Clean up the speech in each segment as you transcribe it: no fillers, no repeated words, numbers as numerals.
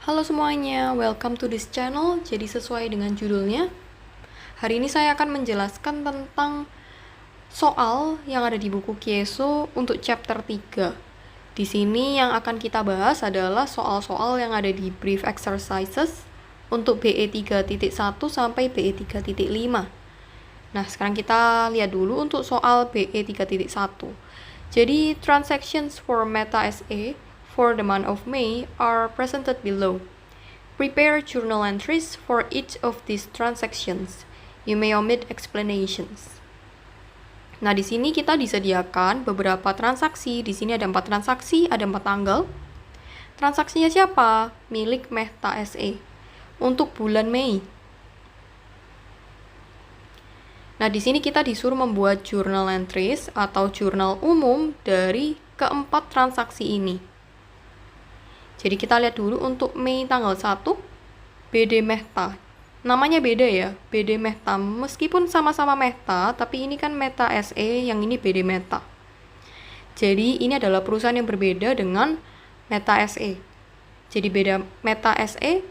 Halo semuanya, welcome to this channel. Jadi sesuai dengan judulnya, hari ini saya akan menjelaskan tentang soal yang ada di buku Kieso untuk chapter 3. Di sini yang akan kita bahas adalah soal-soal yang ada di brief exercises untuk BE 3.1 sampai BE 3.5. Nah, sekarang kita lihat dulu untuk soal BE 3.1. Jadi, transactions for Meta SA for the month of May are presented below. Prepare journal entries for each of these transactions. You may omit explanations. Nah, di sini kita disediakan beberapa transaksi. Di sini ada 4 transaksi, ada 4 tanggal. Transaksinya siapa? Milik Meta SE untuk bulan Mei. Nah, di sini kita disuruh membuat journal entries atau jurnal umum dari keempat transaksi ini. Jadi kita lihat dulu untuk Mei tanggal 1, BD Meta. Namanya beda ya, BD Meta. Meskipun sama-sama Meta, tapi ini kan Meta SE, yang ini BD Meta. Jadi ini adalah perusahaan yang berbeda dengan Meta SE. Jadi beda Meta SE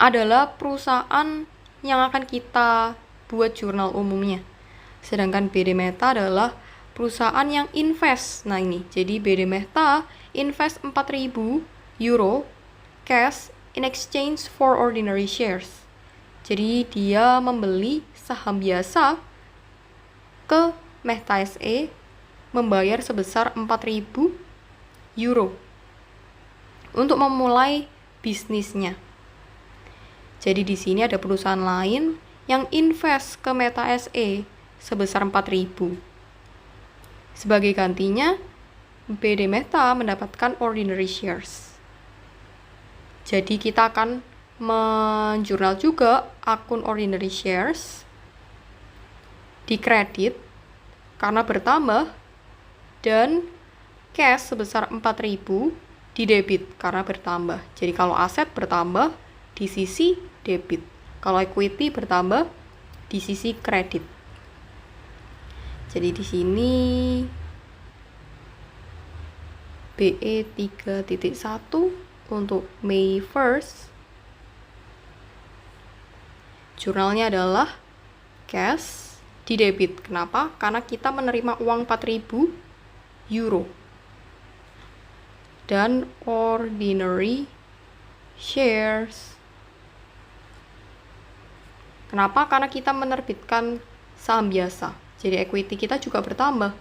adalah perusahaan yang akan kita buat jurnal umumnya. Sedangkan BD Meta adalah perusahaan yang invest. Nah ini, jadi BD Meta invest 4.000 euro cash in exchange for ordinary shares. Jadi dia membeli saham biasa ke Meta SE, membayar sebesar 4.000 euro untuk memulai bisnisnya. Jadi di sini ada perusahaan lain yang invest ke Meta SE sebesar 4.000. Sebagai gantinya, BD Meta mendapatkan ordinary shares. Jadi kita akan menjurnal juga akun ordinary shares di kredit karena bertambah, dan cash sebesar 4.000 di debit karena bertambah. Jadi kalau aset bertambah di sisi debit, kalau equity bertambah di sisi kredit. Jadi di sini BE 3.1 untuk May 1st. Jurnalnya adalah cash di debit. Kenapa? Karena kita menerima uang 4.000 euro. Dan ordinary shares. Kenapa? Karena kita menerbitkan saham biasa. Jadi equity kita juga bertambah.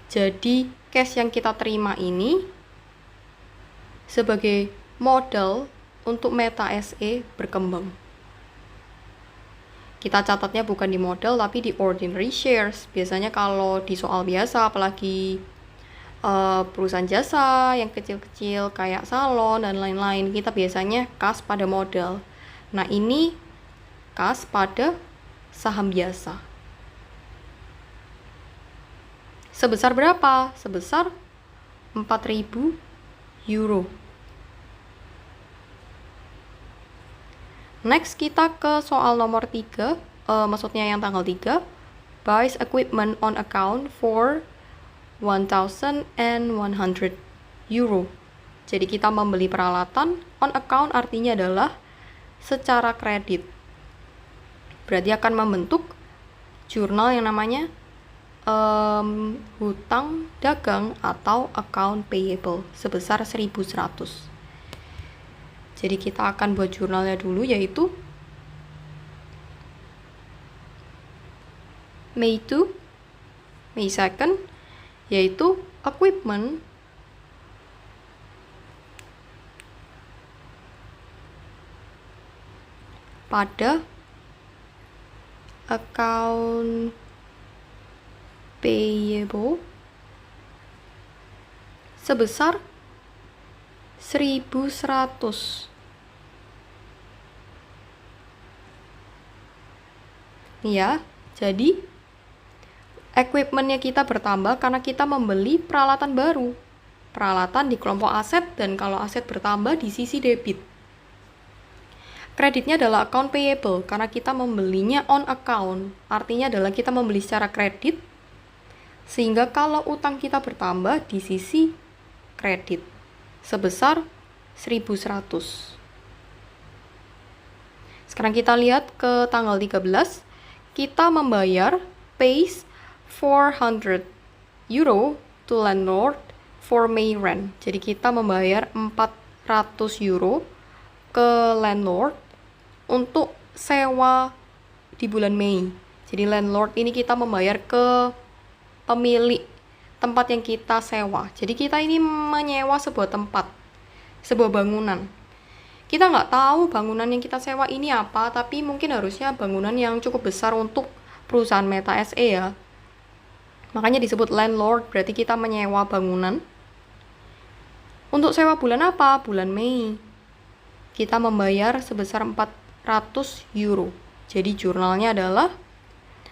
Jadi cash yang kita terima ini sebagai modal untuk Meta SE berkembang. Kita catatnya bukan di modal tapi di ordinary shares. Biasanya kalau di soal biasa, apalagi perusahaan jasa yang kecil-kecil kayak salon dan lain-lain, kita biasanya kas pada modal. Nah ini kas pada saham biasa. Sebesar berapa? Sebesar 4.000 euro. Next kita ke soal nomor 3, maksudnya yang tanggal 3. Buys equipment on account for 1.100 euro. Jadi kita membeli peralatan on account, artinya adalah secara kredit. Berarti akan membentuk jurnal yang namanya hutang dagang atau account payable sebesar 1.100. Jadi kita akan buat jurnalnya dulu, yaitu May 2, May 2nd, yaitu equipment pada account payable sebesar 1.100. Ya, jadi equipmentnya kita bertambah karena kita membeli peralatan baru. Peralatan di kelompok aset, dan kalau aset bertambah di sisi debit. Kreditnya adalah account payable karena kita membelinya on account. Artinya adalah kita membeli secara kredit, sehingga kalau utang kita bertambah di sisi kredit. sebesar 1.100. Sekarang kita lihat ke tanggal 13, kita membayar pays 400 euro to landlord for May rent. Jadi kita membayar 400 euro ke landlord untuk sewa di bulan Mei. Jadi landlord ini kita membayar ke pemilik tempat yang kita sewa. Jadi kita ini menyewa sebuah tempat, sebuah bangunan. Kita nggak tahu bangunan yang kita sewa ini apa, tapi mungkin harusnya bangunan yang cukup besar untuk perusahaan Meta SE ya. Makanya disebut landlord, berarti kita menyewa bangunan. Untuk sewa bulan apa? Bulan Mei. Kita membayar sebesar 400 euro. Jadi jurnalnya adalah,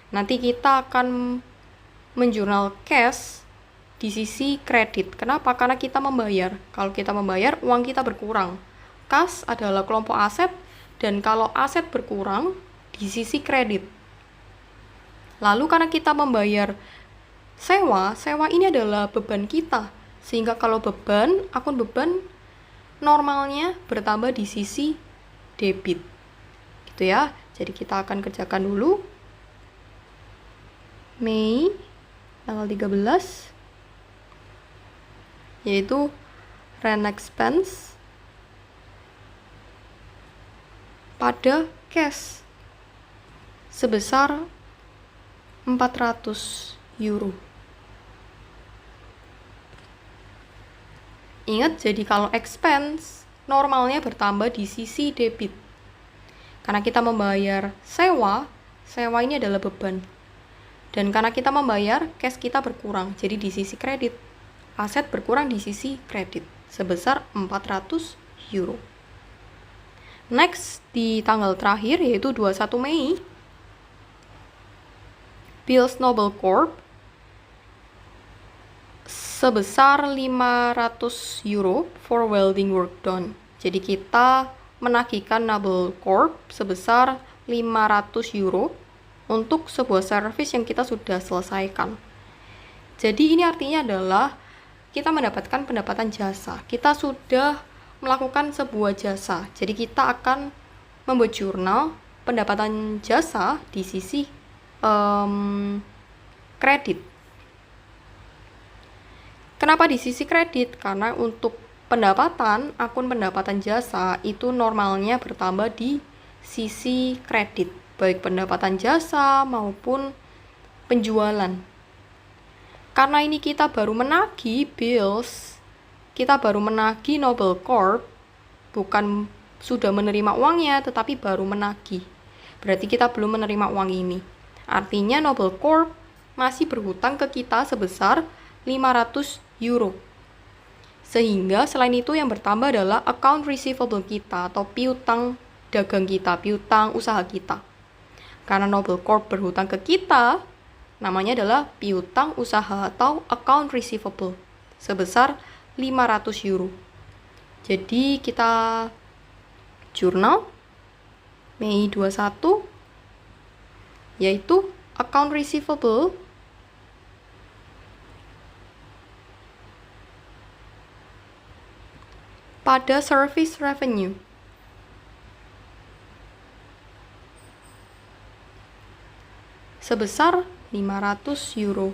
nanti kita akan menjurnal cash di sisi kredit. Kenapa? Karena kita membayar. Kalau kita membayar, uang kita berkurang. Kas adalah kelompok aset, dan kalau aset berkurang di sisi kredit. Lalu karena kita membayar sewa ini adalah beban kita, sehingga kalau beban, akun beban normalnya bertambah di sisi debit, gitu ya. Jadi kita akan kerjakan dulu. Mei tanggal 13, yaitu rent expense pada cash sebesar 400 euro. Ingat, jadi kalau expense normalnya bertambah di sisi debit. Karena kita membayar sewa ini adalah beban. Dan karena kita membayar, cash kita berkurang, jadi di sisi kredit. Aset berkurang di sisi kredit sebesar 400 euro. Next, di tanggal terakhir yaitu 21 Mei, Bills Noble Corp sebesar 500 euro for welding work done. Jadi kita menagihkan Noble Corp sebesar 500 euro untuk sebuah service yang kita sudah selesaikan. Jadi ini artinya adalah kita mendapatkan pendapatan jasa. Kita sudah melakukan sebuah jasa. Jadi kita akan membuat jurnal pendapatan jasa di sisi kredit. Kenapa di sisi kredit? Karena untuk pendapatan, akun pendapatan jasa itu normalnya bertambah di sisi kredit, baik pendapatan jasa maupun penjualan. Karena ini kita baru menagih bills, kita baru menagih Noble Corp, bukan sudah menerima uangnya, tetapi baru menagih. Berarti kita belum menerima uang ini. Artinya Noble Corp masih berhutang ke kita sebesar 500 euro. Sehingga selain itu yang bertambah adalah account receivable kita atau piutang dagang kita, piutang usaha kita. Karena Noble Corp berhutang ke kita, namanya adalah piutang usaha atau account receivable sebesar 500 euro. Jadi kita jurnal Mei 21 yaitu account receivable pada service revenue sebesar 500 euro.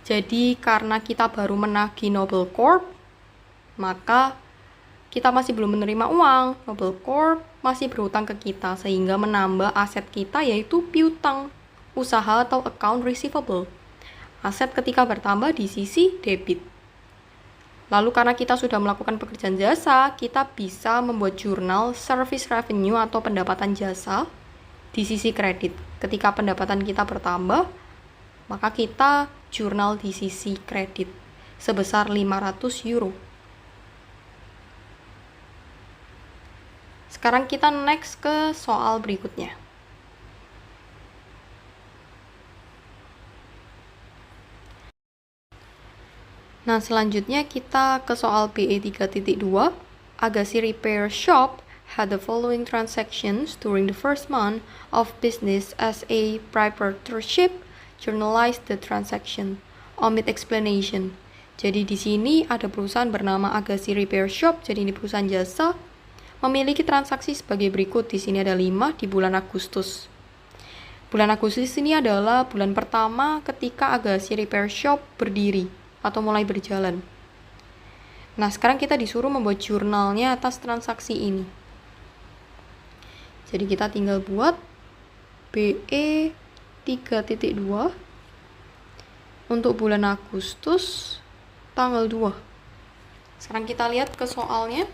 Jadi karena kita baru menagih Noble Corp, maka kita masih belum menerima uang. Noble Corp masih berhutang ke kita, sehingga menambah aset kita yaitu piutang usaha atau account receivable. Aset ketika bertambah di sisi debit. Lalu karena kita sudah melakukan pekerjaan jasa, kita bisa membuat jurnal service revenue atau pendapatan jasa di sisi kredit. Ketika pendapatan kita bertambah, maka kita jurnal di sisi kredit sebesar 500 euro. Sekarang kita next ke soal berikutnya. Nah, selanjutnya kita ke soal BE 3.2. Agassi Repair Shop had the following transactions during the first month of business as a proprietorship journalize the transaction, omit explanation. Jadi di sini ada perusahaan bernama Agassi Repair Shop, jadi ini perusahaan jasa, memiliki transaksi sebagai berikut. Di sini ada 5 di bulan Agustus. Bulan Agustus ini adalah bulan pertama ketika Agassi Repair Shop berdiri atau mulai berjalan. Nah, sekarang kita disuruh membuat jurnalnya atas transaksi ini. Jadi kita tinggal buat BE 3.2 untuk bulan Agustus tanggal 2. Sekarang kita lihat ke soalnya.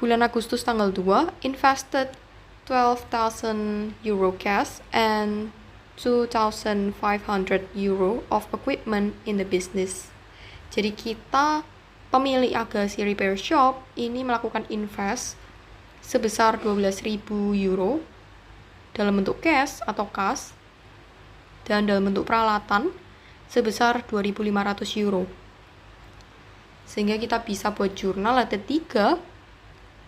Bulan Agustus tanggal 2, invested 12,000 euro cash and 2,500 euro of equipment in the business. Jadi kita pemilik Agassi Repair Shop ini melakukan invest sebesar 12.000 euro dalam bentuk cash atau kas dan dalam bentuk peralatan sebesar 2.500 euro. Sehingga kita bisa buat jurnal ada 3,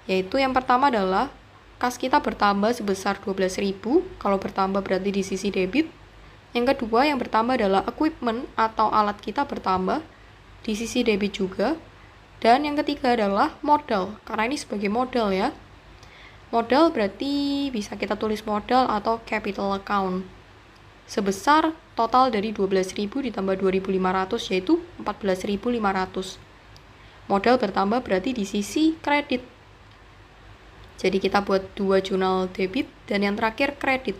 yaitu yang pertama adalah kas kita bertambah sebesar 12.000, kalau bertambah berarti di sisi debit. Yang kedua yang bertambah adalah equipment atau alat kita bertambah di sisi debit juga. Dan yang ketiga adalah modal, karena ini sebagai modal ya. Modal berarti bisa kita tulis modal atau capital account. Sebesar total dari 12.000 ditambah 2.500 yaitu 14.500. Modal bertambah berarti di sisi kredit. Jadi kita buat 2 jurnal debit dan yang terakhir kredit.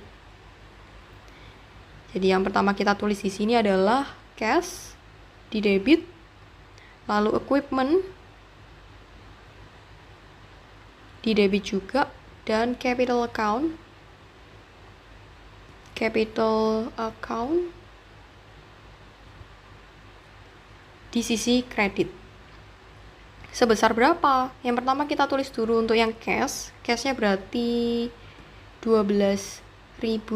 Jadi yang pertama kita tulis di sini adalah cash di debit, lalu equipment di debit juga, dan capital account di sisi kredit. Sebesar berapa? Yang pertama kita tulis dulu untuk yang cash. Cashnya berarti 12.000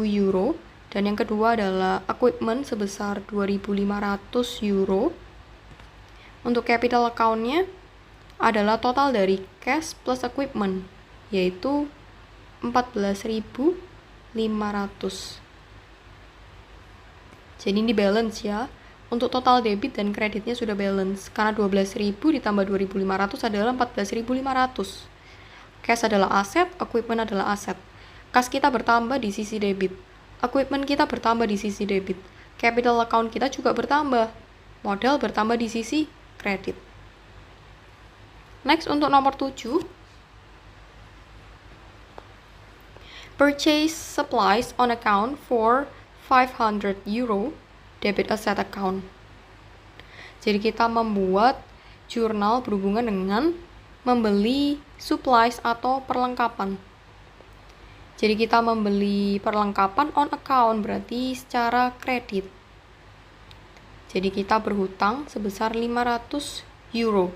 euro. Dan yang kedua adalah equipment sebesar 2.500 euro. Untuk capital account-nya adalah total dari cash plus equipment, yaitu 14.500. Jadi ini balance ya. Untuk total debit dan kreditnya sudah balance, karena 12.000 ditambah 2.500 adalah 14.500. Cash adalah aset, equipment adalah aset. Kas kita bertambah di sisi debit, equipment kita bertambah di sisi debit, capital account kita juga bertambah, modal bertambah di sisi kredit. Next untuk nomor 7, purchase supplies on account for 500 euro, debit asset account. Jadi kita membuat jurnal berhubungan dengan membeli supplies atau perlengkapan. Jadi kita membeli perlengkapan on account, berarti secara kredit. Jadi kita berhutang sebesar 500 euro.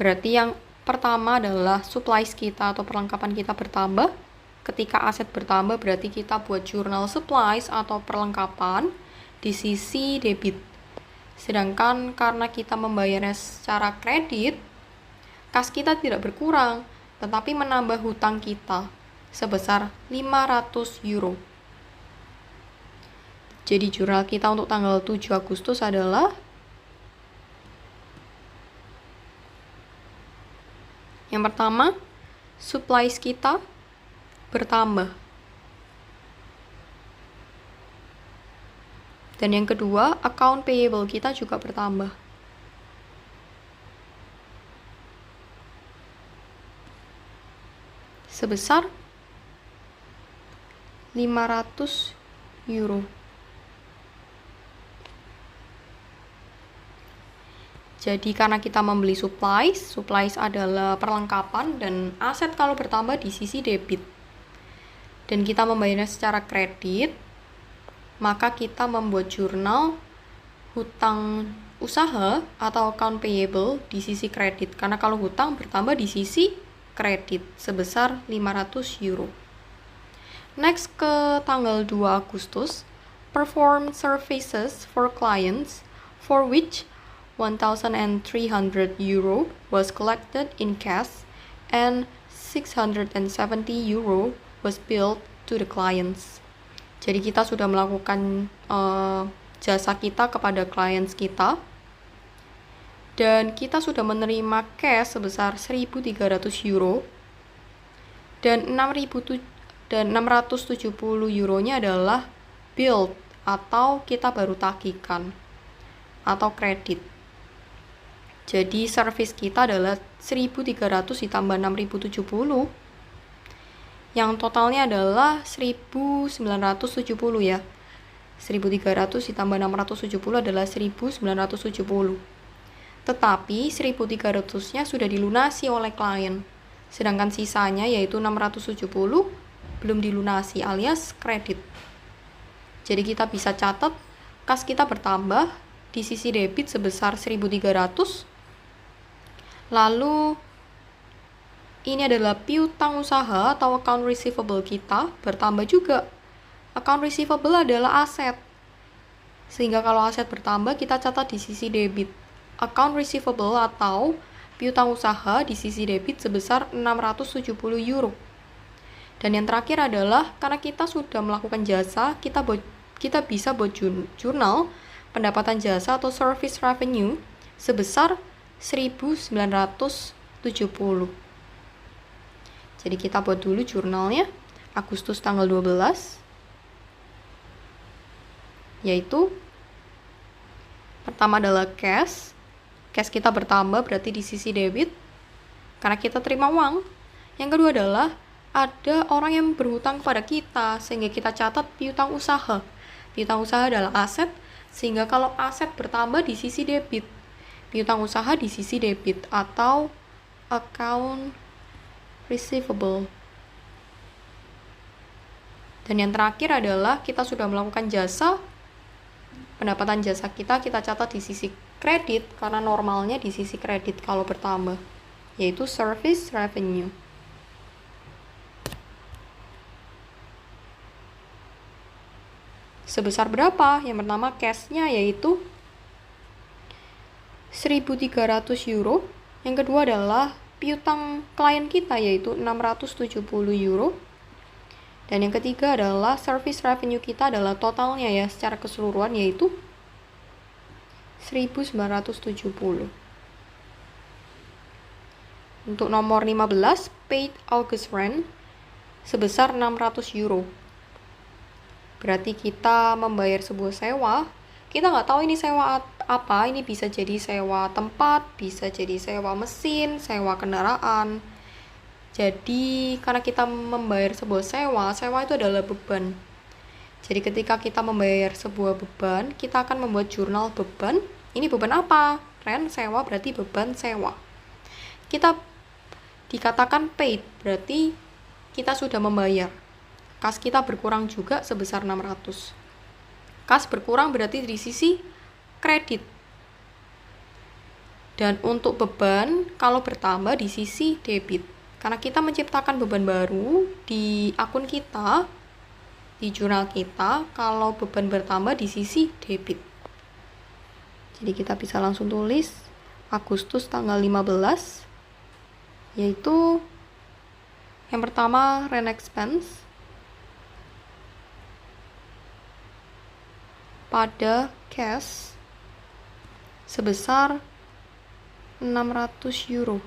Berarti yang pertama adalah supplies kita atau perlengkapan kita bertambah. Ketika aset bertambah berarti kita buat jurnal supplies atau perlengkapan di sisi debit. Sedangkan karena kita membayarnya secara kredit, kas kita tidak berkurang, tetapi menambah hutang kita sebesar 500 euro. Jadi jurnal kita untuk tanggal 7 Agustus adalah yang pertama, supplies kita bertambah. Dan yang kedua, account payable kita juga bertambah. Sebesar 500 euro. Jadi karena kita membeli supplies adalah perlengkapan dan aset kalau bertambah di sisi debit. Dan kita membayarnya secara kredit, maka kita membuat jurnal hutang usaha atau account payable di sisi kredit. Karena kalau hutang bertambah di sisi kredit sebesar 500 euro. Next ke tanggal 2 Agustus, perform services for clients for which 1,300 euro was collected in cash and 670 euro was billed to the clients. Jadi kita sudah melakukan jasa kita kepada clients kita, dan kita sudah menerima cash sebesar 1.300 euro, dan 670 euronya adalah billed atau kita baru tagihkan atau kredit. Jadi service kita adalah 1.300 ditambah 6.070, yang totalnya adalah 1.970 ya. 1.300 ditambah 670 adalah 1.970. Tetapi 1.300-nya sudah dilunasi oleh klien. Sedangkan sisanya yaitu 670 belum dilunasi alias kredit. Jadi kita bisa catat kas kita bertambah di sisi debit sebesar 1.300. Lalu ini adalah piutang usaha atau account receivable kita bertambah juga. Account receivable adalah aset. Sehingga kalau aset bertambah kita catat di sisi debit. Account receivable atau piutang usaha di sisi debit sebesar 670 euro. Dan yang terakhir adalah karena kita sudah melakukan jasa, kita bisa buat jurnal pendapatan jasa atau service revenue sebesar 1.970. Jadi kita buat dulu jurnalnya Agustus tanggal 12, yaitu pertama adalah cash kita bertambah berarti di sisi debit karena kita terima uang. Yang kedua adalah ada orang yang berhutang kepada kita sehingga kita catat piutang usaha. Piutang usaha adalah aset, sehingga kalau aset bertambah di sisi debit, piutang usaha di sisi debit atau account receivable. Dan yang terakhir adalah kita sudah melakukan jasa, pendapatan jasa kita catat di sisi kredit karena normalnya di sisi kredit kalau bertambah, yaitu service revenue. Sebesar berapa? Yang pertama cash-nya yaitu 1.300 euro. Yang kedua adalah piutang klien kita yaitu 670 euro. Dan yang ketiga adalah service revenue kita adalah totalnya ya secara keseluruhan yaitu 1.970. Untuk nomor 15, paid August rent sebesar 600 euro. Berarti kita membayar sebuah sewa. Kita nggak tahu ini sewa apa, ini bisa jadi sewa tempat, bisa jadi sewa mesin, sewa kendaraan. Jadi karena kita membayar sebuah sewa itu adalah beban. Jadi ketika kita membayar sebuah beban, kita akan membuat jurnal beban. Ini beban apa? Rent, sewa, berarti beban sewa. Kita dikatakan paid, berarti kita sudah membayar. Kas kita berkurang juga sebesar 600. Kas berkurang berarti di sisi kredit. Dan untuk beban, kalau bertambah di sisi debit. Karena kita menciptakan beban baru di akun kita, di jurnal kita, kalau beban bertambah di sisi debit. Jadi kita bisa langsung tulis Agustus tanggal 15, yaitu yang pertama rent expense pada cash sebesar 600 euro.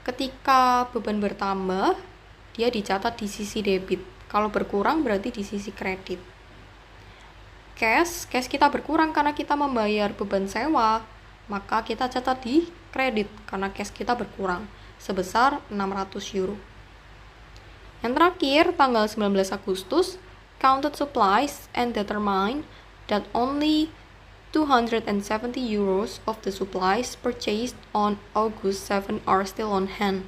Ketika beban bertambah, dia dicatat di sisi debit. Kalau berkurang berarti di sisi kredit. Cash kita berkurang karena kita membayar beban sewa, maka kita catat di kredit karena cash kita berkurang sebesar 600 euro. Yang terakhir, tanggal 19 Agustus, counted supplies and determined that only 270 euros of the supplies purchased on August 7 are still on hand.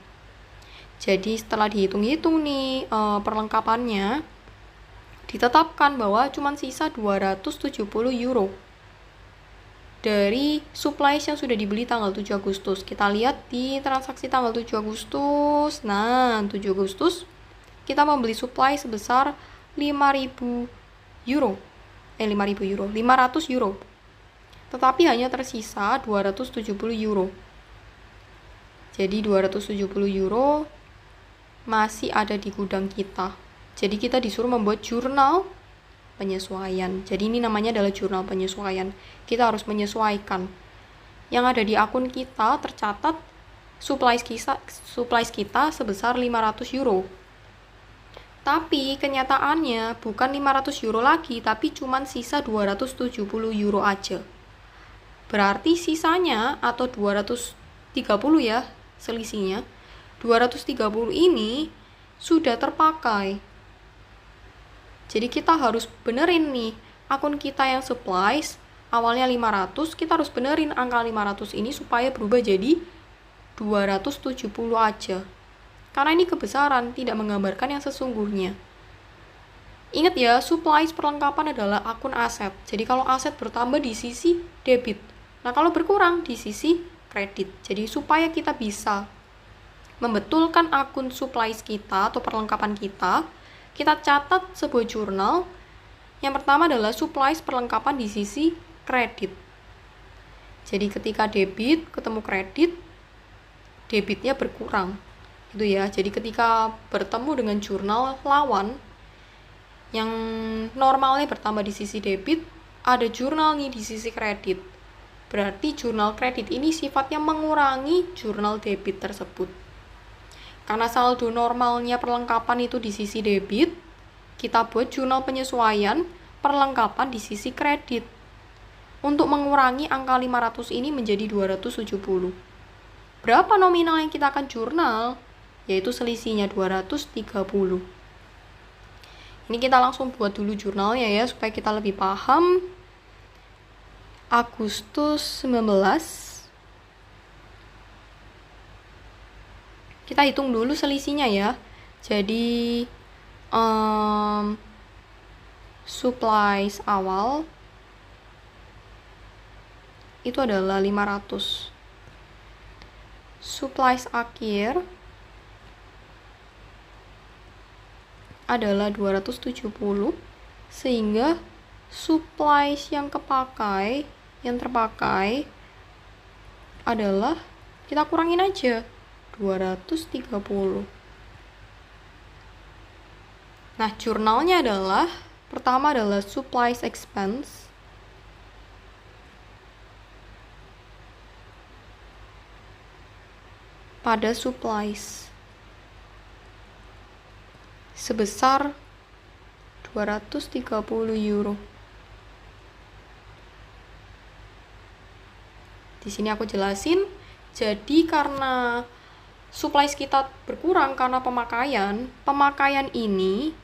Jadi setelah dihitung-hitung nih perlengkapannya, ditetapkan bahwa cuma sisa 270 euro dari supplies yang sudah dibeli tanggal 7 Agustus. Kita lihat di transaksi tanggal 7 Agustus. Nah, 7 Agustus kita membeli supply sebesar 5.000 euro. 500 euro. Tetapi hanya tersisa 270 euro. Jadi 270 euro masih ada di gudang kita. Jadi kita disuruh membuat jurnal penyesuaian. Jadi ini namanya adalah jurnal penyesuaian. Kita harus menyesuaikan. Yang ada di akun kita tercatat supplies kita sebesar 500 euro. Tapi kenyataannya bukan 500 euro lagi, tapi cuma sisa 270 euro aja. Berarti sisanya atau 230 ya selisihnya, 230 ini sudah terpakai. Jadi kita harus benerin nih, akun kita yang supplies awalnya 500, kita harus benerin angka 500 ini supaya berubah jadi 270 aja. Karena ini kebesaran, tidak menggambarkan yang sesungguhnya. Ingat ya, supplies perlengkapan adalah akun aset. Jadi kalau aset bertambah di sisi debit. Nah, kalau berkurang di sisi kredit. Jadi supaya kita bisa membetulkan akun supplies kita atau perlengkapan kita catat sebuah jurnal. Yang pertama adalah supplies perlengkapan di sisi kredit. Jadi ketika debit ketemu kredit, debitnya berkurang. Gitu ya. Jadi ketika bertemu dengan jurnal lawan yang normalnya bertambah di sisi debit, ada jurnal nih di sisi kredit. Berarti jurnal kredit ini sifatnya mengurangi jurnal debit tersebut. Karena saldo normalnya perlengkapan itu di sisi debit, kita buat jurnal penyesuaian perlengkapan di sisi kredit. Untuk mengurangi angka 500 ini menjadi 270. Berapa nominal yang kita akan jurnal? Yaitu selisihnya 230. Ini kita langsung buat dulu jurnalnya ya, supaya kita lebih paham. Agustus 19. Kita hitung dulu selisihnya ya. Jadi supplies awal itu adalah 500. Supplies akhir adalah 270, sehingga supplies yang terpakai adalah, kita kurangin aja 230. Nah, jurnalnya adalah, pertama adalah supplies expense. Pada supplies sebesar 230 euro. Di sini aku jelasin, jadi karena supplies kita berkurang karena pemakaian ini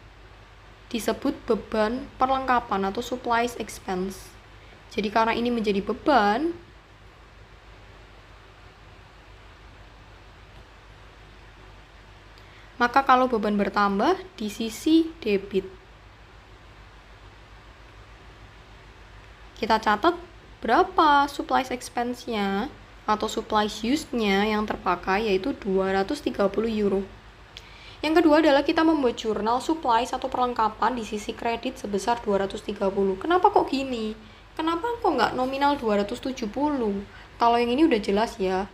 disebut beban perlengkapan atau supplies expense. Jadi karena ini menjadi beban, maka kalau beban bertambah di sisi debit, kita catat berapa supplies expense-nya atau supplies used-nya yang terpakai, yaitu 230 euro. Yang kedua adalah kita membuat jurnal supplies atau perlengkapan di sisi kredit sebesar 230. Kenapa kok gini? Kenapa kok nggak nominal 270? Kalau yang ini udah jelas ya.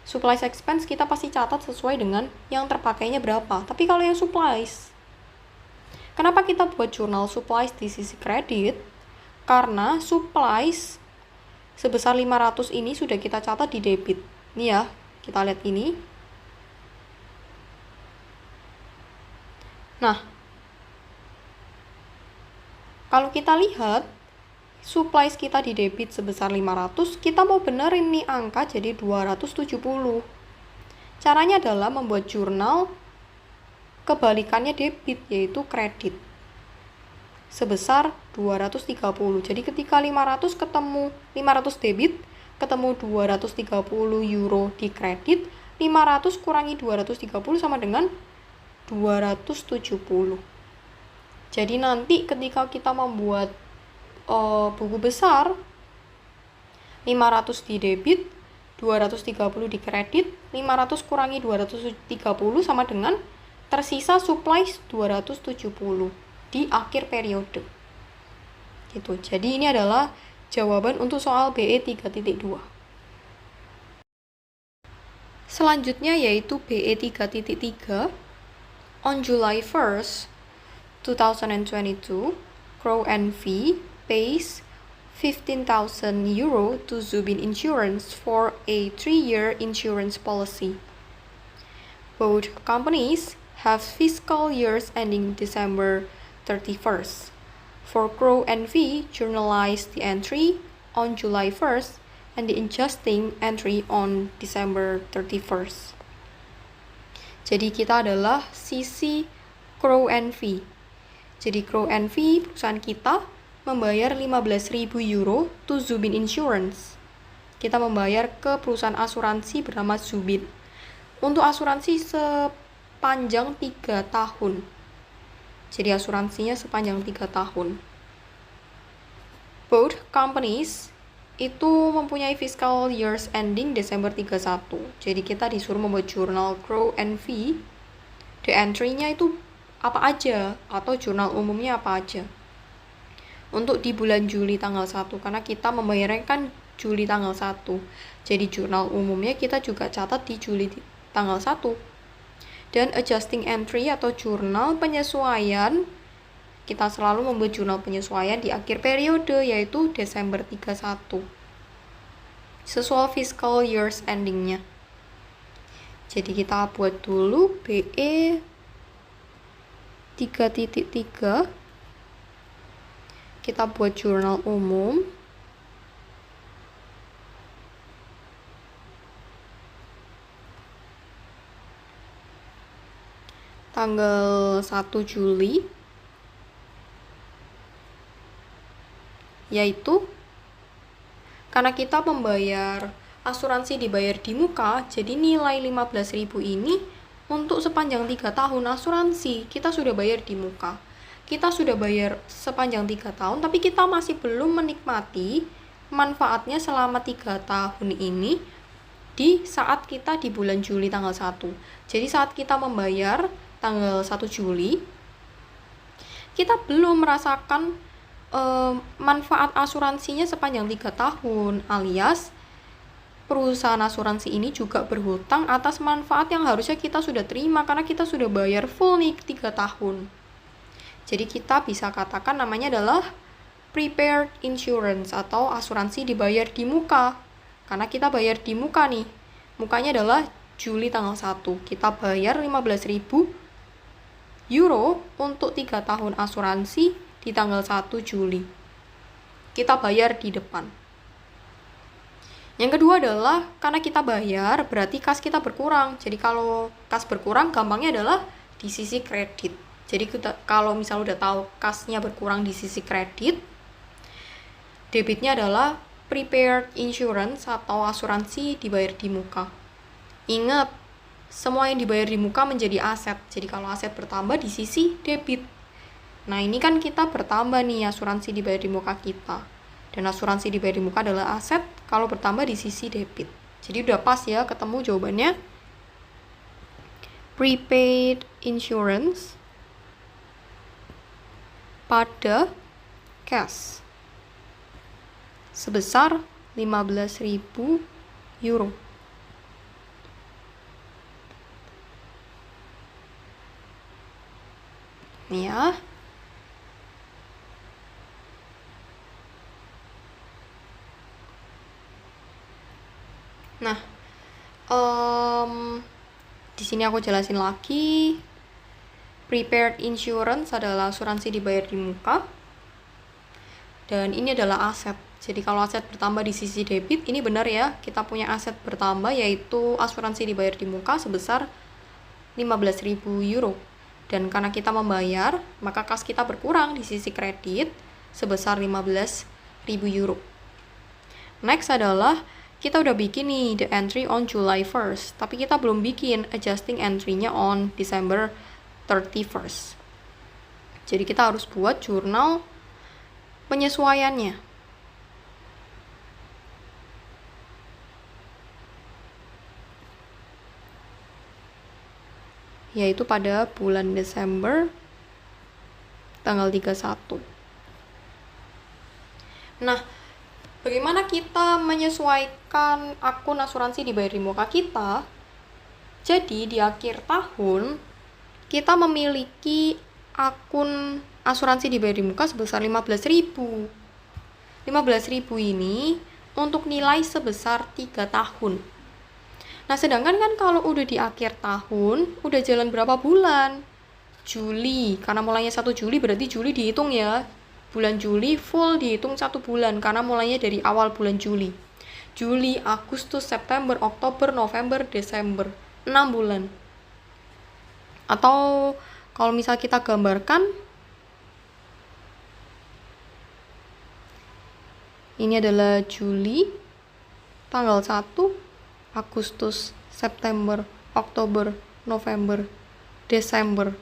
Supplies expense kita pasti catat sesuai dengan yang terpakainya berapa. Tapi kalau yang supplies, kenapa kita buat jurnal supplies di sisi kredit? Karena supplies sebesar 500 ini sudah kita catat di debit. Nih ya, kita lihat ini. Nah, kalau kita lihat supplies kita di debit sebesar 500, kita mau benerin nih angka jadi 270. Caranya adalah membuat jurnal kebalikannya debit, yaitu kredit sebesar 230. Jadi ketika 500 debit ketemu 230 euro di kredit, 500 kurangi 230 sama dengan 270. Jadi nanti ketika kita membuat buku besar, 500 di debit, 230 di kredit, 500 kurangi 230 sama dengan tersisa supplies 270 di akhir periode. Gitu. Jadi ini adalah jawaban untuk soal BE 3.2. Selanjutnya yaitu BE 3.3. On July 1st, 2022, Crow NV pays €15,000 to Zubin Insurance for a 3-year insurance policy. Both companies have fiscal years ending December 31st. For Crow NV, journalize the entry on July 1st and the adjusting entry on December 31st. Jadi kita adalah sisi Crow NV. Jadi Crow NV, perusahaan kita, membayar €15.000 to Zubin Insurance. Kita membayar ke perusahaan asuransi bernama Zubin. Untuk asuransi sepanjang 3 tahun. Jadi asuransinya sepanjang 3 tahun. Both companies itu mempunyai fiscal years ending Desember 31. Jadi kita disuruh membuat jurnal Crow NV. The entry-nya itu apa aja atau jurnal umumnya apa aja. Untuk di bulan Juli tanggal 1 karena kita membayarnya kan Juli tanggal 1. Jadi jurnal umumnya kita juga catat di Juli tanggal 1. Dan adjusting entry atau jurnal penyesuaian, kita selalu membuat jurnal penyesuaian di akhir periode yaitu Desember 31. Sesuai fiscal years endingnya. Jadi kita buat dulu BE 3.3. Kita buat jurnal umum. Tanggal 1 Juli. Yaitu karena kita membayar asuransi dibayar di muka, jadi nilai 15.000 ini untuk sepanjang 3 tahun asuransi kita sudah bayar di muka. Kita sudah bayar sepanjang 3 tahun, tapi kita masih belum menikmati manfaatnya selama 3 tahun ini di saat kita di bulan Juli tanggal 1. Jadi saat kita membayar tanggal 1 Juli, kita belum merasakan manfaat asuransinya sepanjang 3 tahun, alias perusahaan asuransi ini juga berhutang atas manfaat yang harusnya kita sudah terima karena kita sudah bayar full nih 3 tahun. Jadi kita bisa katakan namanya adalah prepaid insurance atau asuransi dibayar di muka. Karena kita bayar di muka nih. Mukanya adalah Juli tanggal 1. Kita bayar €15.000 untuk 3 tahun asuransi di tanggal 1 Juli. Kita bayar di depan. Yang kedua adalah karena kita bayar berarti kas kita berkurang. Jadi kalau kas berkurang gampangnya adalah di sisi kredit. Jadi kalau misalnya udah tahu kasnya berkurang di sisi kredit, debitnya adalah prepaid insurance atau asuransi dibayar di muka. Ingat, semua yang dibayar di muka menjadi aset. Jadi kalau aset bertambah di sisi debit. Nah ini kan kita bertambah nih asuransi dibayar di muka kita. Dan asuransi dibayar di muka adalah aset kalau bertambah di sisi debit. Jadi udah pas ya ketemu jawabannya. Prepaid insurance pada cash sebesar €15.000. Nih ya. Nah, di sini aku jelasin lagi. Prepaid insurance adalah asuransi dibayar di muka. Dan ini adalah aset. Jadi kalau aset bertambah di sisi debit, ini benar ya, kita punya aset bertambah yaitu asuransi dibayar di muka sebesar €15.000. Dan karena kita membayar, maka kas kita berkurang di sisi kredit sebesar €15.000. Next adalah kita udah bikin nih the entry on July 1st, tapi kita belum bikin adjusting entry-nya on December 31st. Jadi kita harus buat jurnal penyesuaiannya. Yaitu pada bulan Desember tanggal 31. Nah, bagaimana kita menyesuaikan akun asuransi dibayar di muka kita Jadi di akhir tahun kita memiliki akun asuransi dibayar di muka sebesar 15.000. 15.000 ini untuk nilai sebesar 3 tahun. Nah, sedangkan kan kalau udah di akhir tahun, udah jalan berapa bulan? Juli, karena mulainya 1 Juli berarti Juli dihitung ya. Bulan Juli full dihitung 1 bulan, karena mulainya dari awal bulan Juli. Juli, Agustus, September, Oktober, November, Desember. 6 bulan. Atau kalau misal kita gambarkan, ini adalah Juli, tanggal 1, Agustus, September, Oktober, November, Desember.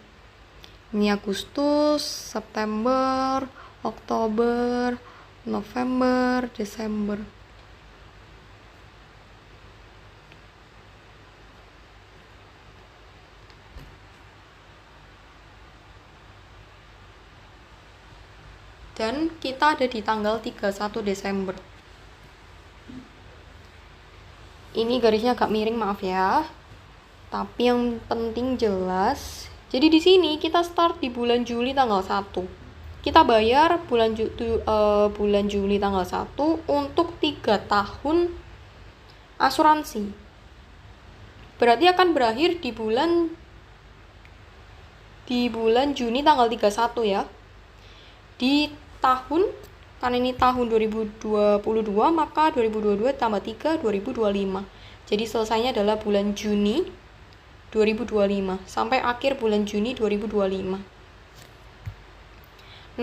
Ini Agustus, September, Oktober, November, Desember. Dan kita ada di tanggal 31 Desember. Ini garisnya agak miring, maaf ya. Tapi yang penting jelas. Jadi di sini kita start di bulan Juli tanggal 1. Kita bayar bulan Juli tanggal 1 untuk 3 tahun asuransi. Berarti akan berakhir di bulan Juni tanggal 31 ya. Di tahun, karena ini tahun 2022, maka 2022 tambah 3, 2025. Jadi selesainya adalah bulan Juni 2025 sampai akhir bulan Juni 2025.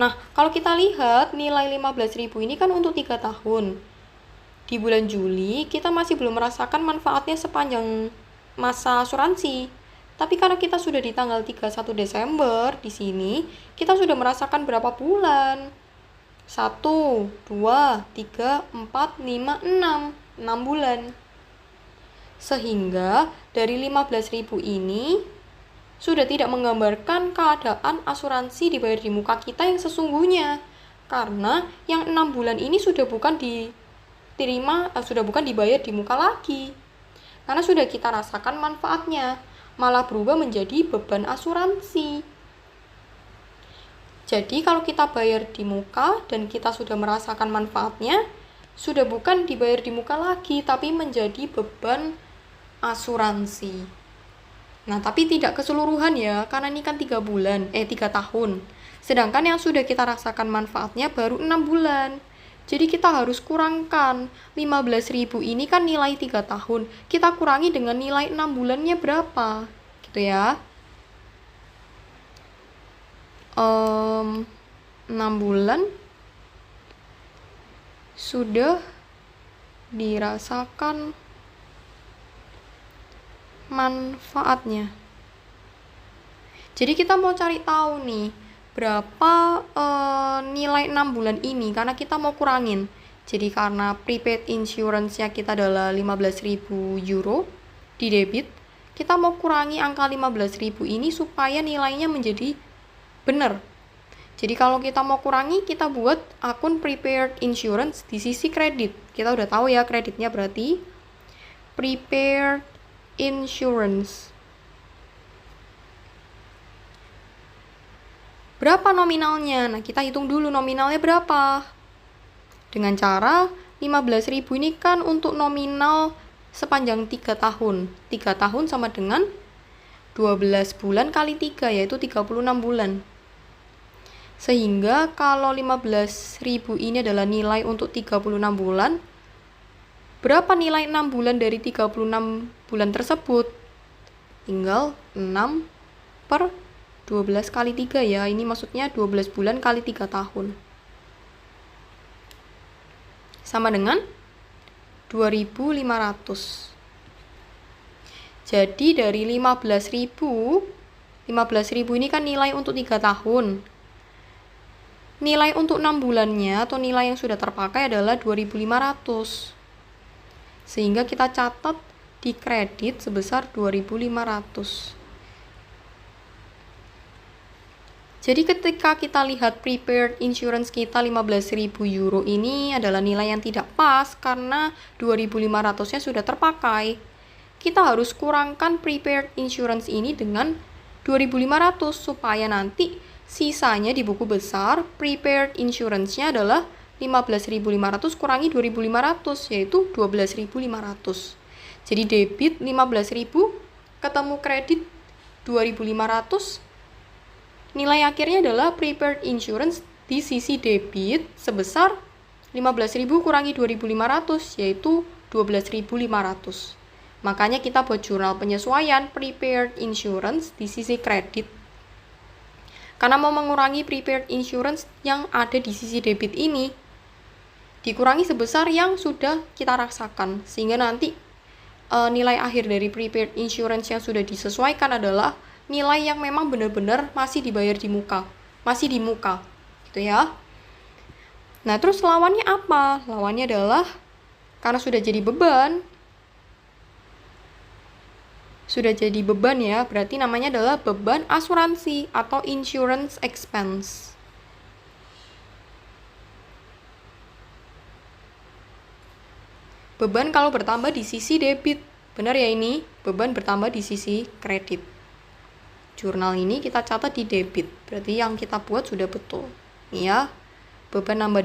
Nah, kalau kita lihat nilai 15.000 ini kan untuk 3 tahun. Di bulan Juli kita masih belum merasakan manfaatnya sepanjang masa asuransi. Tapi karena kita sudah di tanggal 31 Desember di sini, kita sudah merasakan berapa bulan? 1, 2, 3, 4, 5, 6. 6 bulan. Sehingga dari 15.000 ini sudah tidak menggambarkan keadaan asuransi dibayar di muka kita yang sesungguhnya. Karena yang 6 bulan ini sudah bukan dibayar di muka lagi. Karena sudah kita rasakan manfaatnya, malah berubah menjadi beban asuransi. Jadi kalau kita bayar di muka dan kita sudah merasakan manfaatnya, sudah bukan dibayar di muka lagi, tapi menjadi beban asuransi. Nah, tapi tidak keseluruhan ya, karena ini kan 3 tahun. Sedangkan yang sudah kita rasakan manfaatnya baru 6 bulan. Jadi kita harus kurangkan 15.000 ini kan nilai 3 tahun. Kita kurangi dengan nilai 6 bulannya berapa? Gitu ya. 6 bulan sudah dirasakan manfaatnya. Jadi kita mau cari tahu nih berapa nilai 6 bulan ini, karena kita mau kurangin. Jadi karena prepaid insurance-nya kita adalah 15.000 euro di debit, kita mau kurangi angka 15.000 ini supaya nilainya menjadi benar. Jadi kalau kita mau kurangi, kita buat akun prepaid insurance di sisi kredit. Kita udah tahu ya kreditnya berarti prepaid insurance. Berapa nominalnya? Nah, kita hitung dulu nominalnya berapa. Dengan cara 15.000 ini kan untuk nominal sepanjang 3 tahun. 3 tahun sama dengan 12 bulan kali 3, yaitu 36 bulan. Sehingga kalau 15.000 ini adalah nilai untuk 36 bulan, berapa nilai 6 bulan dari 36 bulan tersebut? Tinggal 6 per 12 kali 3 ya. Ini maksudnya 12 bulan kali 3 tahun. Sama dengan 2.500. Jadi dari 15.000 ini kan nilai untuk 3 tahun. Nilai untuk 6 bulannya atau nilai yang sudah terpakai adalah 2.500. Sehingga kita catat di kredit sebesar 2.500. Jadi ketika kita lihat prepaid insurance kita 15.000 euro ini adalah nilai yang tidak pas karena 2.500-nya sudah terpakai. kita harus kurangkan prepaid insurance ini dengan 2.500 supaya nanti sisanya di buku besar prepaid insurance-nya adalah 15.500 kurangi 2.500 yaitu 12.500. Jadi debit 15.000 ketemu kredit 2.500. Nilai akhirnya adalah prepaid insurance di sisi debit sebesar 15.000 kurangi 2.500 yaitu 12.500. Makanya kita buat jurnal penyesuaian prepaid insurance di sisi kredit. Karena mau mengurangi prepaid insurance yang ada di sisi debit ini, dikurangi sebesar yang sudah kita rasakan. Sehingga nanti nilai akhir dari prepaid insurance yang sudah disesuaikan adalah nilai yang memang benar-benar masih dibayar di muka. Masih di muka. Gitu ya. Nah, terus lawannya apa? Lawannya adalah karena sudah jadi beban. Sudah jadi beban ya, berarti namanya adalah beban asuransi atau insurance expense. Beban kalau bertambah di sisi debit. Benar ya ini? Beban bertambah di sisi kredit. Jurnal ini kita catat di debit. Berarti yang kita buat sudah betul. Ya, beban nambah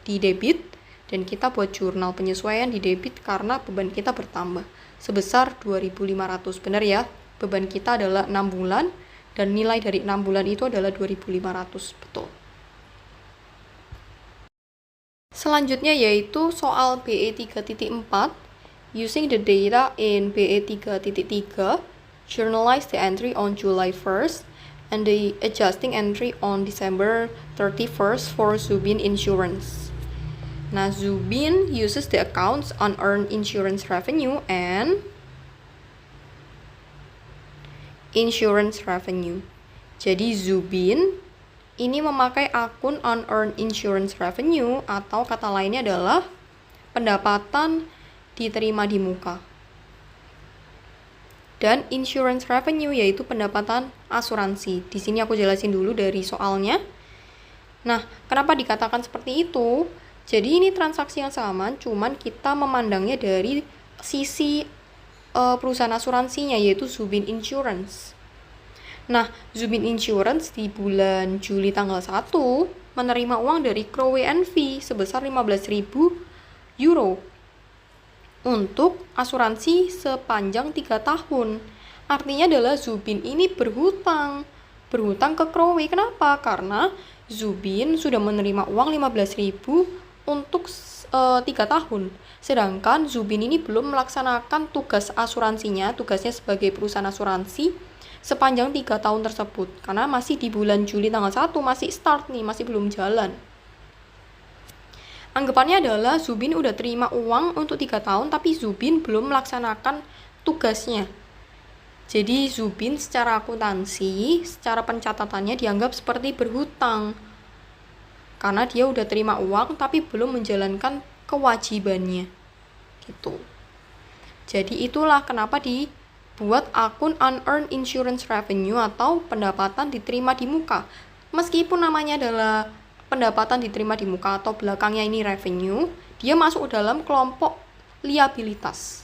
di debit. Dan kita buat jurnal penyesuaian di debit karena beban kita bertambah. Sebesar 2.500. Benar ya? Beban kita adalah 6 bulan. Dan nilai dari 6 bulan itu adalah 2.500. Betul. Selanjutnya yaitu soal BE 3.4. Using the data in BE 3.3, journalize the entry on July 1st and the adjusting entry on December 31st for Zubin Insurance. Nah, Zubin uses the accounts unearned insurance revenue and insurance revenue. Jadi Zubin ini memakai akun unearned insurance revenue atau kata lainnya adalah pendapatan diterima di muka. Dan insurance revenue yaitu pendapatan asuransi. Di sini aku jelasin dulu dari soalnya. Nah, kenapa dikatakan seperti itu? Jadi ini transaksi yang sama, cuman kita memandangnya dari sisi perusahaan asuransinya, yaitu Zubin Insurance. Nah, Zubin Insurance di bulan Juli tanggal 1 menerima uang dari Crowe NV sebesar 15.000 euro untuk asuransi sepanjang 3 tahun. Artinya adalah Zubin ini berhutang ke Crowe. Kenapa? Karena Zubin sudah menerima uang 15.000 untuk 3 tahun. Sedangkan Zubin ini belum melaksanakan tugas asuransinya, tugasnya sebagai perusahaan asuransi sepanjang 3 tahun tersebut. Karena masih di bulan Juli tanggal 1 masih start nih, masih belum jalan. Anggapannya adalah Zubin udah terima uang untuk 3 tahun tapi Zubin belum melaksanakan tugasnya. Jadi Zubin secara akuntansi, secara pencatatannya dianggap seperti berhutang. Karena dia udah terima uang tapi belum menjalankan kewajibannya. Gitu. Jadi itulah kenapa dibuat akun unearned insurance revenue atau pendapatan diterima di muka. Meskipun namanya adalah pendapatan diterima di muka atau belakangnya ini revenue, dia masuk dalam kelompok liabilitas.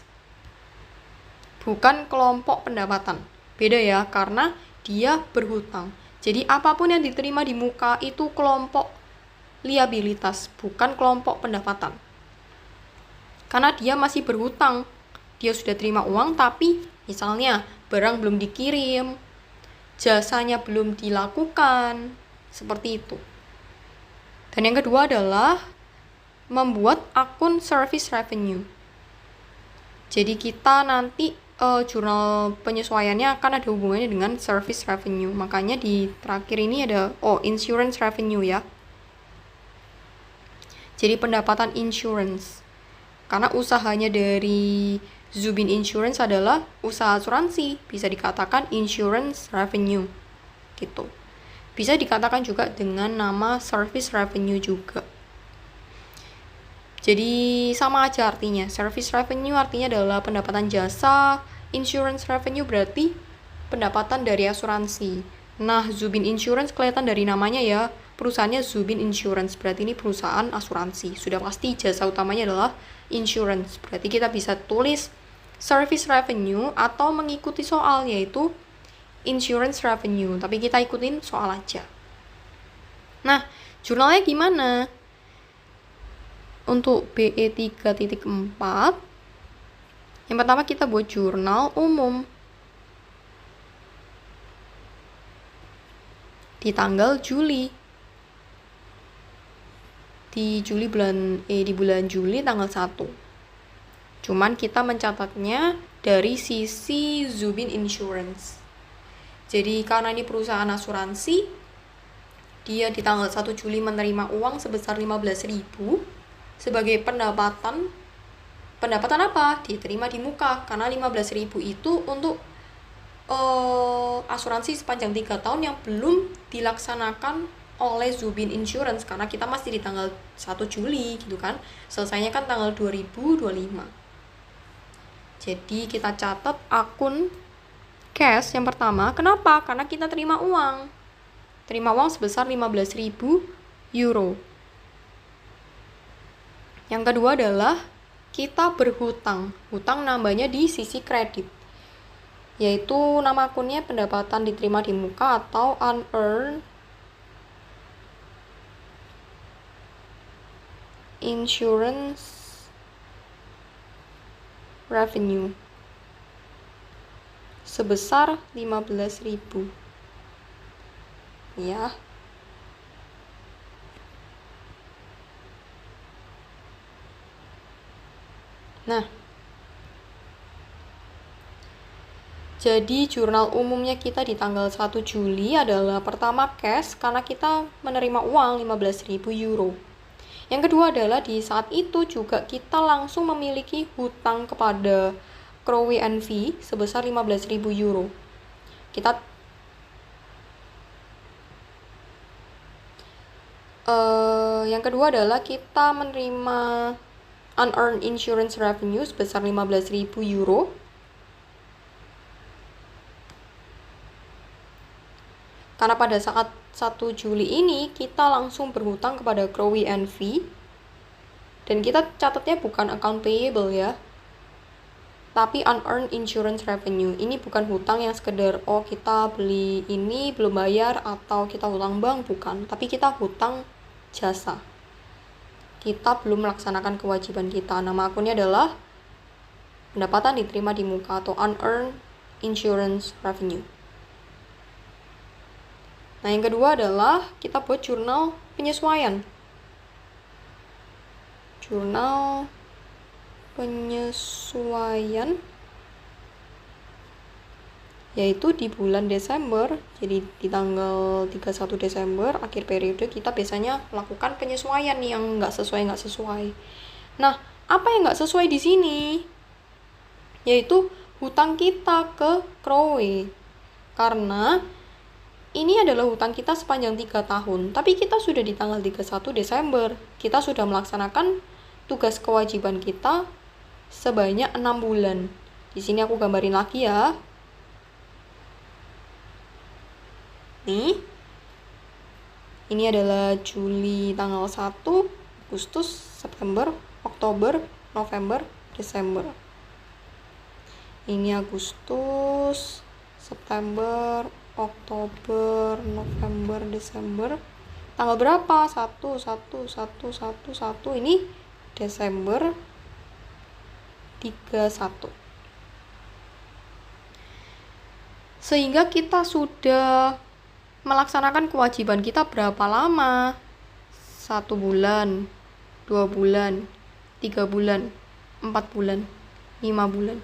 Bukan kelompok pendapatan. Beda ya, karena dia berhutang. Jadi apapun yang diterima di muka itu kelompok liabilitas, bukan kelompok pendapatan. Karena dia masih berhutang. Dia sudah terima uang tapi misalnya barang belum dikirim, jasanya belum dilakukan, seperti itu. Dan yang kedua adalah membuat akun service revenue. Jadi kita nanti jurnal penyesuaiannya akan ada hubungannya dengan service revenue. Makanya di terakhir ini ada insurance revenue ya. Jadi pendapatan insurance. Karena usahanya dari Zubin Insurance adalah usaha asuransi, bisa dikatakan insurance revenue. Gitu. Bisa dikatakan juga dengan nama service revenue juga. Jadi sama aja artinya. Service revenue artinya adalah pendapatan jasa, insurance revenue berarti pendapatan dari asuransi. Nah, Zubin Insurance kelihatan dari namanya ya, perusahaannya Zubin Insurance, berarti ini perusahaan asuransi. Sudah pasti jasa utamanya adalah insurance. Berarti kita bisa tulis service revenue atau mengikuti soal, yaitu insurance revenue. Tapi kita ikutin soal aja. Nah, jurnalnya gimana? Untuk BE 3.4, yang pertama kita buat jurnal umum di tanggal Juli. Di bulan Juli tanggal 1. Cuman kita mencatatnya dari sisi Zubin Insurance. Jadi karena ini perusahaan asuransi, dia di tanggal 1 Juli menerima uang sebesar 15.000 sebagai pendapatan. Pendapatan apa? Diterima di muka, karena 15.000 itu untuk asuransi sepanjang 3 tahun yang belum dilaksanakan oleh Zubin Insurance, karena kita masih di tanggal 1 Juli gitu kan. Selesainya kan tanggal 2025. Jadi kita catat akun cash yang pertama. Kenapa? Karena kita terima uang. Terima uang sebesar 15.000 euro. Yang kedua adalah kita berhutang. Hutang nambahnya di sisi kredit, yaitu nama akunnya pendapatan diterima di muka atau unearned insurance revenue sebesar 15.000 ya. Nah, jadi jurnal umumnya kita di tanggal 1 Juli adalah pertama cash, karena kita menerima uang 15.000 euro. Yang kedua adalah di saat itu juga kita langsung memiliki hutang kepada Crowe NV sebesar 15.000 euro. Yang kedua adalah kita menerima unearned insurance revenue sebesar 15.000 euro. Karena pada saat 1 Juli ini kita langsung berhutang kepada Crowe NV, dan kita catatnya bukan account payable ya, tapi unearned insurance revenue. Ini bukan hutang yang sekedar kita beli ini belum bayar atau kita hutang bank, bukan, tapi kita hutang jasa. Kita belum melaksanakan kewajiban kita. Nama akunnya adalah pendapatan diterima di muka atau unearned insurance revenue. Nah, yang kedua adalah kita buat jurnal penyesuaian. Jurnal penyesuaian yaitu di bulan Desember. Jadi di tanggal 31 Desember akhir periode kita biasanya melakukan penyesuaian nih yang nggak sesuai. Nah, apa yang nggak sesuai di sini? Yaitu hutang kita ke Crowe. Karena ini adalah hutang kita sepanjang 3 tahun, tapi kita sudah di tanggal 31 Desember. Kita sudah melaksanakan tugas kewajiban kita sebanyak 6 bulan. Di sini aku gambarin lagi ya. Nih, ini adalah Juli tanggal 1, Agustus, September, Oktober, November, Desember. Ini Agustus, September, Oktober, November, Desember. Tanggal berapa? 1. Ini Desember 31. Sehingga kita sudah melaksanakan kewajiban kita berapa lama? 1 bulan, 2 bulan, 3 bulan, 4 bulan, 5 bulan,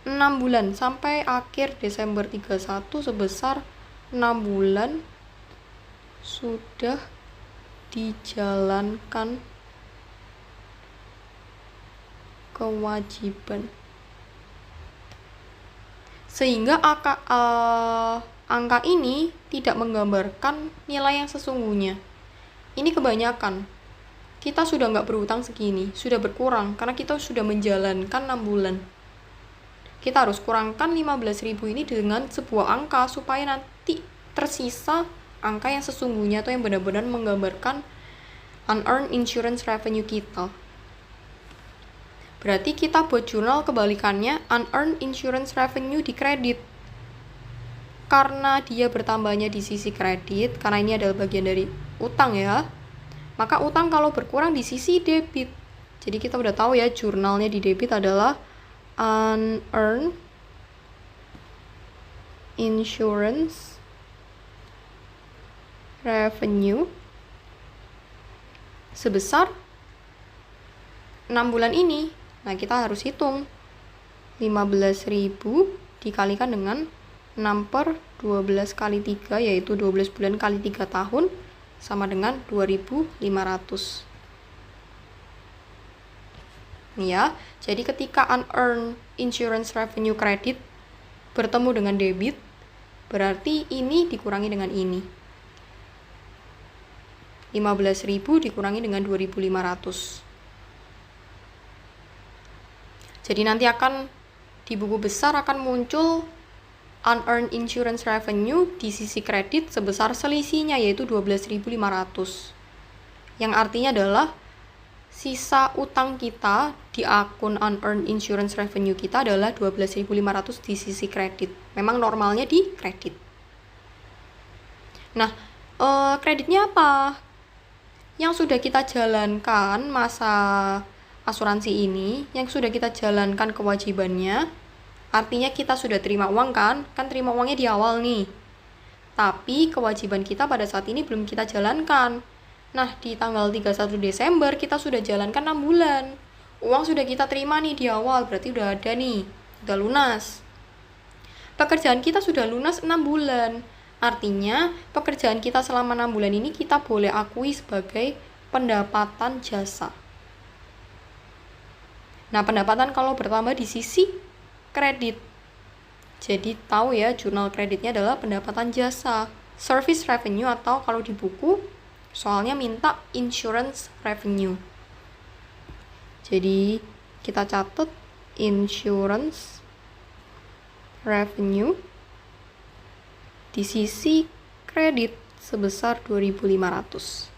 6 bulan, sampai akhir Desember 31 sebesar 6 bulan sudah dijalankan kewajiban. Sehingga angka ini tidak menggambarkan nilai yang sesungguhnya. Ini kebanyakan. Kita sudah nggak berhutang segini, sudah berkurang karena kita sudah menjalankan 6 bulan. Kita harus kurangkan 15.000 ini dengan sebuah angka supaya nanti tersisa angka yang sesungguhnya atau yang benar-benar menggambarkan unearned insurance revenue kita. Berarti kita buat jurnal kebalikannya, unearned insurance revenue di kredit. Karena dia bertambahnya di sisi kredit, karena ini adalah bagian dari utang ya, maka utang kalau berkurang di sisi debit. Jadi kita udah tahu ya, jurnalnya di debit adalah unearned insurance revenue sebesar 6 bulan ini. Nah, kita harus hitung 15.000 dikalikan dengan 6 per 12 kali 3, yaitu 12 bulan kali 3 tahun, sama dengan 2.500. Nih ya, jadi ketika unearned insurance revenue credit bertemu dengan debit, berarti ini dikurangi dengan ini. 15.000 dikurangi dengan 2.500. Jadi nanti akan di buku besar akan muncul unearned insurance revenue di sisi kredit sebesar selisihnya, yaitu 12.500. Yang artinya adalah sisa utang kita di akun unearned insurance revenue kita adalah 12.500 di sisi kredit. Memang normalnya di kredit. Nah, kreditnya apa? Yang sudah kita jalankan masa asuransi ini, yang sudah kita jalankan kewajibannya, artinya kita sudah terima uang kan terima uangnya di awal nih, tapi kewajiban kita pada saat ini belum kita jalankan. Nah, di tanggal 31 Desember kita sudah jalankan 6 bulan, uang sudah kita terima nih di awal, berarti udah ada nih, udah lunas. Pekerjaan kita sudah lunas 6 bulan, artinya pekerjaan kita selama 6 bulan ini kita boleh akui sebagai pendapatan jasa. Nah, pendapatan kalau bertambah di sisi kredit. Jadi tahu ya, jurnal kreditnya adalah pendapatan jasa, service revenue, atau kalau di buku soalnya minta insurance revenue. Jadi kita catat insurance revenue di sisi kredit sebesar 2.500.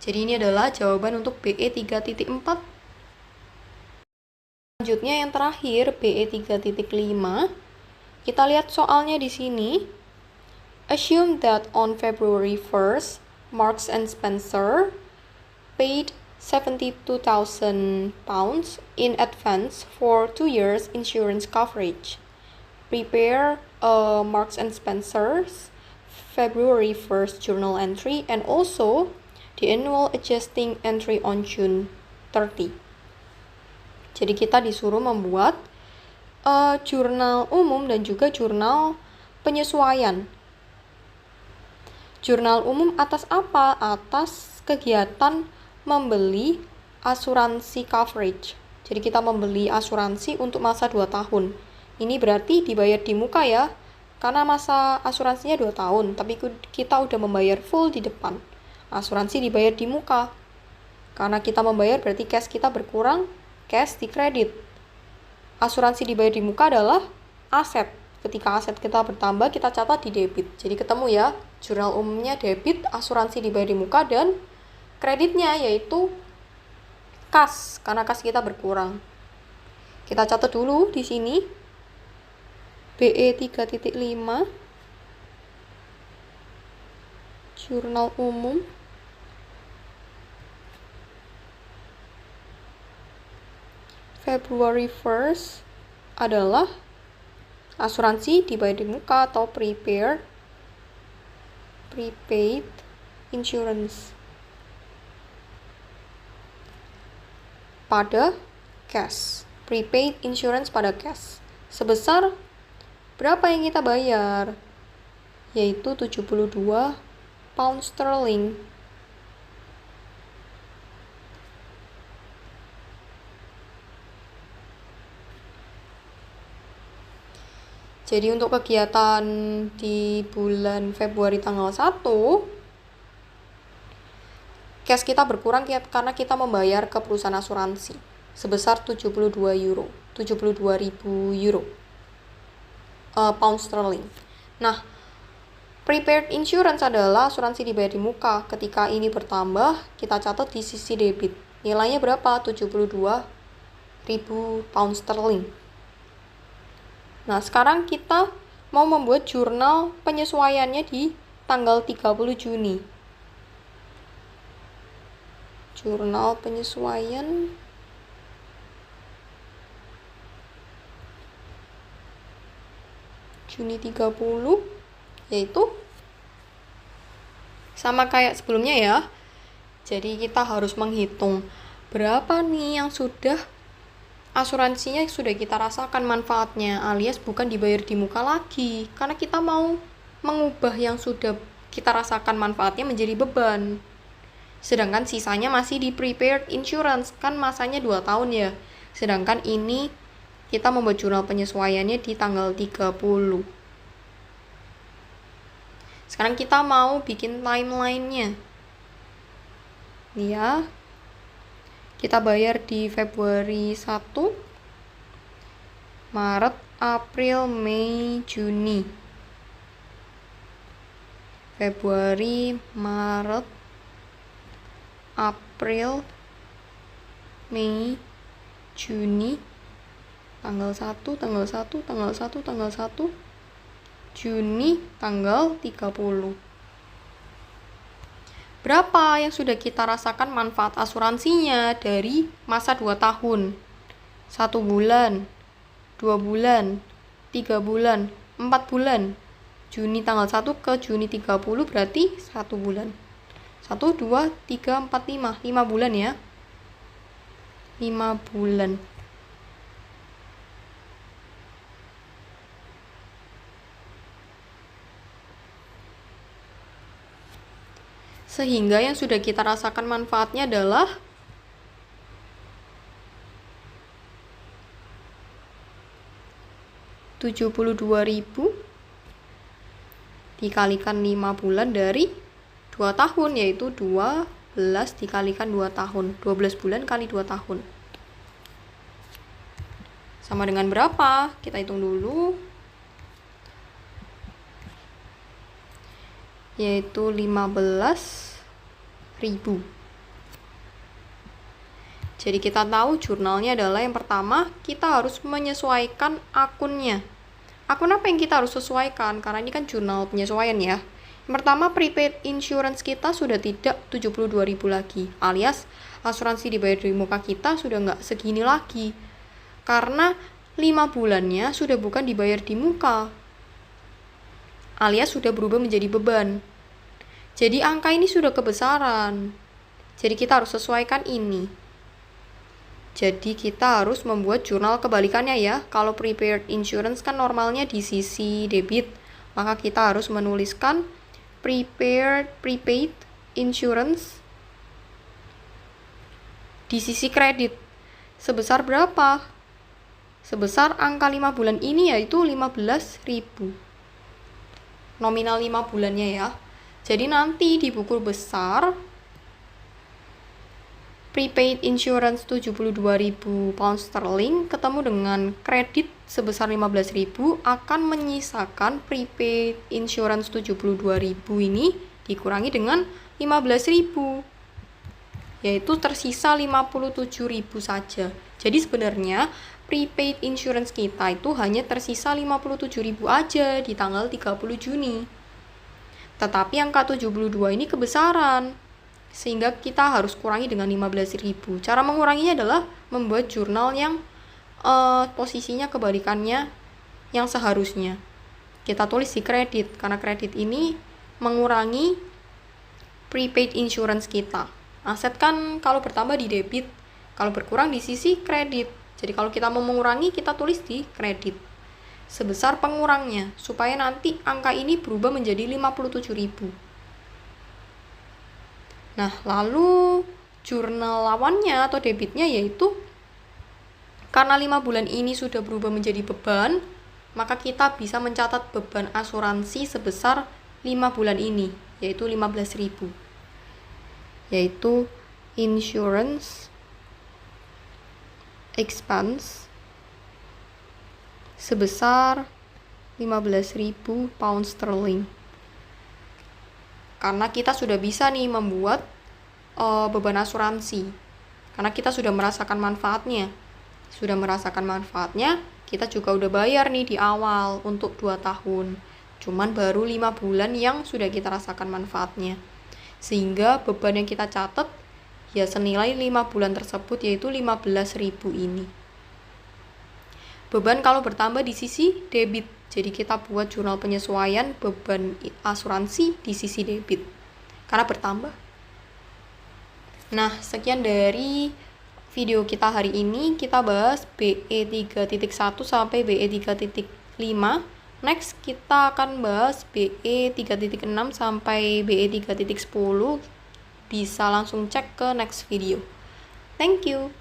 Jadi ini adalah jawaban untuk BE 3.4. Selanjutnya yang terakhir, BE 3.5. Kita lihat soalnya di sini. Assume that on February 1st, Marks and Spencer paid £72,000 in advance for 2 years insurance coverage. Prepare Marks and Spencer's February 1st journal entry and also the annual adjusting entry on June 30. Jadi kita disuruh membuat jurnal umum dan juga jurnal penyesuaian. Jurnal umum atas apa? Atas kegiatan membeli asuransi coverage. Jadi kita membeli asuransi untuk masa 2 tahun. Ini berarti dibayar di muka ya, karena masa asuransinya 2 tahun, tapi kita udah membayar full di depan. Asuransi dibayar di muka. Karena kita membayar berarti cash kita berkurang, cash di kredit. Asuransi dibayar di muka adalah aset. Ketika aset kita bertambah, kita catat di debit. Jadi ketemu ya, jurnal umumnya debit, asuransi dibayar di muka, dan kreditnya yaitu kas, karena kas kita berkurang. Kita catat dulu di sini. BE 3.5 jurnal umum February 1st adalah asuransi dibayar di muka atau prepaid insurance pada cash. Prepaid insurance pada cash. Sebesar berapa yang kita bayar? Yaitu 72 pound sterling. Jadi untuk kegiatan di bulan Februari tanggal 1, cash kita berkurang karena kita membayar ke perusahaan asuransi sebesar 72.000 euro. Pound sterling. Nah, prepaid insurance adalah asuransi dibayar di muka. Ketika ini bertambah, kita catat di sisi debit. Nilainya berapa? 72 ribu pound sterling. Nah, sekarang kita mau membuat jurnal penyesuaiannya di tanggal 30 Juni. Jurnal penyesuaian Juni 30, yaitu sama kayak sebelumnya ya. Jadi kita harus menghitung berapa nih yang sudah asuransinya sudah kita rasakan manfaatnya, alias bukan dibayar di muka lagi, karena kita mau mengubah yang sudah kita rasakan manfaatnya menjadi beban. Sedangkan sisanya masih di prepared insurance, kan masanya 2 tahun ya. Sedangkan ini kita membuat jurnal penyesuaiannya di tanggal 30. Sekarang kita mau bikin timeline-nya. Ya, kita bayar di Februari 1, Maret, April, Mei, Juni. Februari, Maret, April, Mei, Juni, tanggal 1, tanggal 1, tanggal 1, tanggal 1, Juni, tanggal 30. Berapa yang sudah kita rasakan manfaat asuransinya dari masa 2 tahun? 1 bulan, 2 bulan, 3 bulan, 4 bulan. Juni tanggal 1 ke Juni 30 berarti 1 bulan. 1, 2, 3, 4, 5. 5 bulan ya. 5 bulan. Sehingga yang sudah kita rasakan manfaatnya adalah Rp72.000 dikalikan 5 bulan dari 2 tahun, yaitu 12 dikalikan 2 tahun. 12 bulan kali 2 tahun. Sama dengan berapa? Kita hitung dulu. Yaitu 15.000. Jadi kita tahu jurnalnya adalah yang pertama, kita harus menyesuaikan akunnya. Akun apa yang kita harus sesuaikan? Karena ini kan jurnal penyesuaian ya. Yang pertama, prepaid insurance kita sudah tidak 72.000 lagi, alias asuransi dibayar di muka kita sudah nggak segini lagi. Karena 5 bulannya sudah bukan dibayar di muka, alias sudah berubah menjadi beban. Jadi angka ini sudah kebesaran. Jadi kita harus sesuaikan ini. Jadi kita harus membuat jurnal kebalikannya ya. Kalau prepaid insurance kan normalnya di sisi debit, maka kita harus menuliskan prepaid insurance di sisi kredit. Sebesar berapa? Sebesar angka 5 bulan ini, yaitu 15.000. Nominal 5 bulannya ya. Jadi nanti di buku besar prepaid insurance 72.000 pound sterling ketemu dengan kredit sebesar 15.000 akan menyisakan prepaid insurance 72.000 ini dikurangi dengan 15.000, yaitu tersisa 57.000 saja. Jadi sebenarnya prepaid insurance kita itu hanya tersisa 57.000 aja di tanggal 30 Juni. Tetapi angka 72 ini kebesaran, sehingga kita harus kurangi dengan 15.000. Cara menguranginya adalah membuat jurnal yang posisinya kebalikannya yang seharusnya. Kita tulis di kredit, karena kredit ini mengurangi prepaid insurance kita. Aset kan kalau bertambah di debit, kalau berkurang di sisi kredit. Jadi kalau kita mau mengurangi, kita tulis di kredit sebesar pengurangnya, supaya nanti angka ini berubah menjadi 57.000. Nah, lalu jurnal lawannya atau debitnya yaitu karena 5 bulan ini sudah berubah menjadi beban, maka kita bisa mencatat beban asuransi sebesar 5 bulan ini, yaitu 15.000. Yaitu insurance expense sebesar 15.000 pound sterling. Karena kita sudah bisa nih membuat beban asuransi, karena kita sudah merasakan manfaatnya. sudah merasakan manfaatnya, kita juga udah bayar nih di awal untuk 2 tahun. Cuman baru 5 bulan yang sudah kita rasakan manfaatnya. Sehingga beban yang kita catat ya senilai 5 bulan tersebut, yaitu 15.000 ini. Beban kalau bertambah di sisi debit. Jadi kita buat jurnal penyesuaian beban asuransi di sisi debit. Karena bertambah. Nah, sekian dari video kita hari ini. Kita bahas BE 3.1 sampai BE 3.5. Next, kita akan bahas BE 3.6 sampai BE 3.10. Bisa langsung cek ke next video. Thank you.